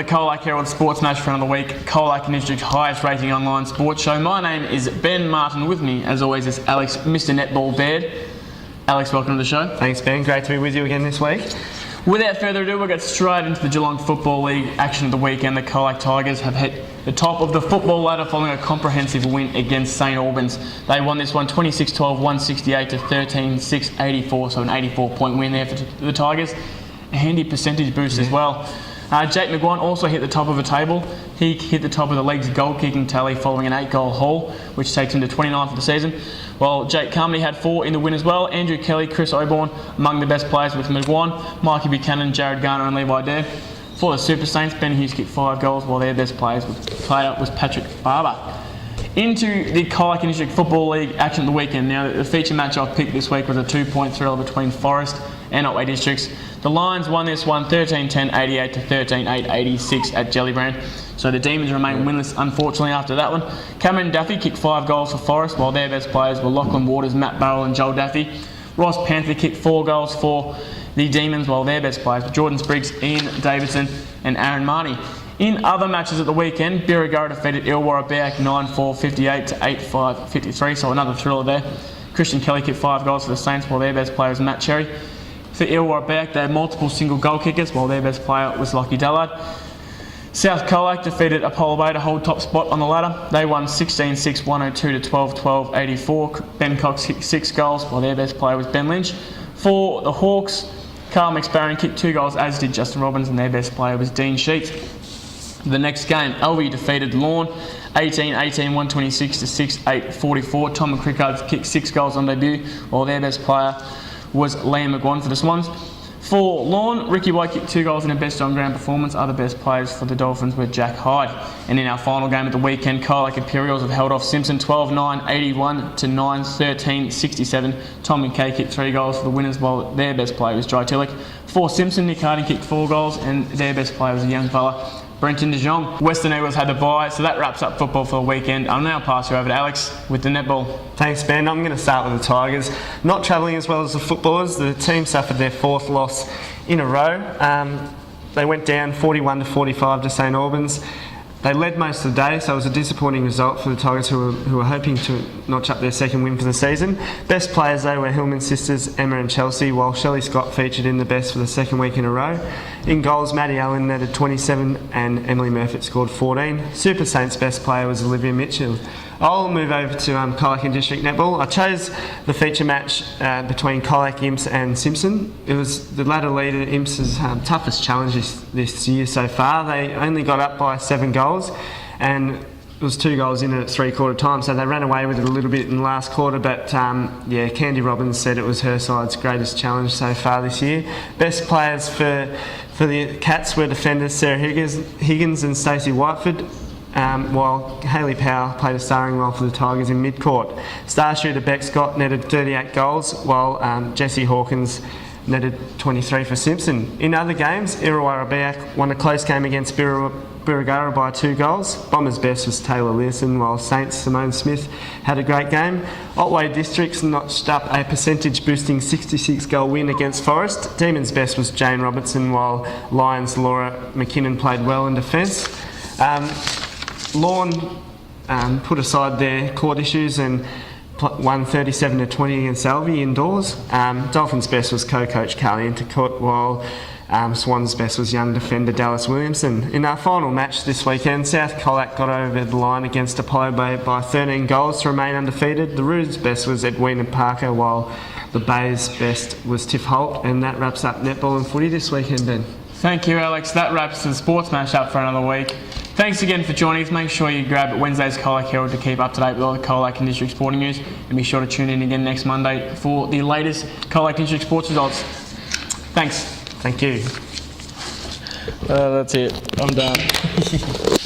the Colac Herald Sports Match Friend of the Week, Colac District's highest rating online sports show. My name is Ben Martin. With me, as always, is Alex, Mr. Netball Baird. Alex, welcome to the show. Thanks, Ben. Great to be with you again this week. Without further ado, we'll get straight into the Geelong Football League action of the weekend. The Colac Tigers have hit the top of the football ladder following a comprehensive win against St Albans. They won this one 26-12, 168 to 13-6, 84, so an 84-point win there for the Tigers. A handy percentage boost as well. Jake McGuan also hit the top of the table. He hit the top of the league's goal-kicking tally following an 8-goal haul, which takes him to 29th for the season. While Jake Carmody had 4 in the win as well. Andrew Kelly, Chris Oborn among the best players with McGuan, Mikey Buchanan, Jared Garner and Levi Dare. For the Super Saints, Ben Hughes kicked 5 goals, while their best player was Patrick Barber. Into the Colac District Football League action of the weekend. Now, the feature match I've picked this week was a 2-point thriller between Forest and Otway Districts. The Lions won this one 13-10, 88 to 13-8, 86 at Jellybrand. So the Demons remain winless, unfortunately, after that one. Cameron Daffy kicked 5 goals for Forest, while their best players were Lachlan Waters, Matt Burrell and Joel Daffy. Ross Panther kicked 4 goals for the Demons, while their best players were Jordan Spriggs, Ian Davidson and Aaron Marnie. In other matches at the weekend, Birregurra defeated Illawarra Beak 9-4, 58 to 8-5, 53, so another thriller there. Christian Kelly kicked 5 goals for the Saints, while their best player was Matt Cherry. For Illawarra Beak, they had multiple single goal kickers, while their best player was Lockie Dallard. South Colac defeated Apollo Bay to hold top spot on the ladder. They won 16-6, 102 to 12-12, 84. Ben Cox kicked 6 goals, while their best player was Ben Lynch. For the Hawks, Carl McSparron kicked 2 goals, as did Justin Robbins, and their best player was Dean Sheets. The next game, Elvie defeated Lorne 18-18, 126 to 6-8, 44. Tom McCrickard kicked 6 goals on debut, while their best player was Liam McGuan for the Swans. For Lorne, Ricky White kicked 2 goals in a best on-ground performance. Other best players for the Dolphins were Jack Hyde. And in our final game of the weekend, Colac Imperials have held off Simpson 12-9, 81 to 9-13, 67. Tom McKay kicked 3 goals for the winners, while their best player was Dry Tillich. For Simpson, Nick Harding kicked 4 goals, and their best player was a young fella, Brenton de Jong. Western Eagles had the bye, so that wraps up football for the weekend. I'll now pass you over to Alex with the netball. Thanks, Ben. I'm going to start with the Tigers. Not travelling as well as the footballers, the team suffered their 4th loss in a row. They went down 41-45 to St Albans. They led most of the day, so it was a disappointing result for the Tigers, who were hoping to notch up their 2nd win for the season. Best players, though, were Hillman sisters, Emma and Chelsea, while Shelley Scott featured in the best for the 2nd week in a row. In goals, Maddie Allen netted 27 and Emily Murphy scored 14. Super Saints' best player was Olivia Mitchell. I'll move over to Colac and District Netball. I chose the feature match between Colac, Imps and Simpson. It was the ladder leader, Imps' toughest challenge this year so far. They only got up by 7 goals, and it was 2 goals in at 3/4 time, so they ran away with it a little bit in the last quarter, but Candy Robbins said it was her side's greatest challenge so far this year. Best players for the Cats were defenders Sarah Higgins and Stacey Whiteford, while Hayley Power played a starring role for the Tigers in mid-court. Star shooter Beck Scott netted 38 goals, while Jessie Hawkins netted 23 for Simpson. In other games, Illawarra Beak won a close game against Birregurra by 2 goals. Bombers' best was Taylor Learson, while Saints' Simone Smith had a great game. Otway Districts notched up a percentage-boosting 66-goal win against Forest. Demons' best was Jane Robertson, while Lions' Laura McKinnon played well in defence. Lorne put aside their court issues and won 37-20 against Alvey indoors. Dolphins' best was co-coach Carly Intercourt, while Swans' best was young defender Dallas Williamson. In our final match this weekend, South Colac got over the line against Apollo Bay by 13 goals to remain undefeated. The Roos' best was Edwina Parker, while the Bay's best was Tiff Holt. And that wraps up netball and footy this weekend, Ben. Thank you, Alex. That wraps the sports match up for another week. Thanks again for joining us. Make sure you grab Wednesday's Colac Herald to keep up to date with all the Colac and District sporting news, and be sure to tune in again next Monday for the latest Colac District sports results. Thanks. Thank you. That's it. I'm done.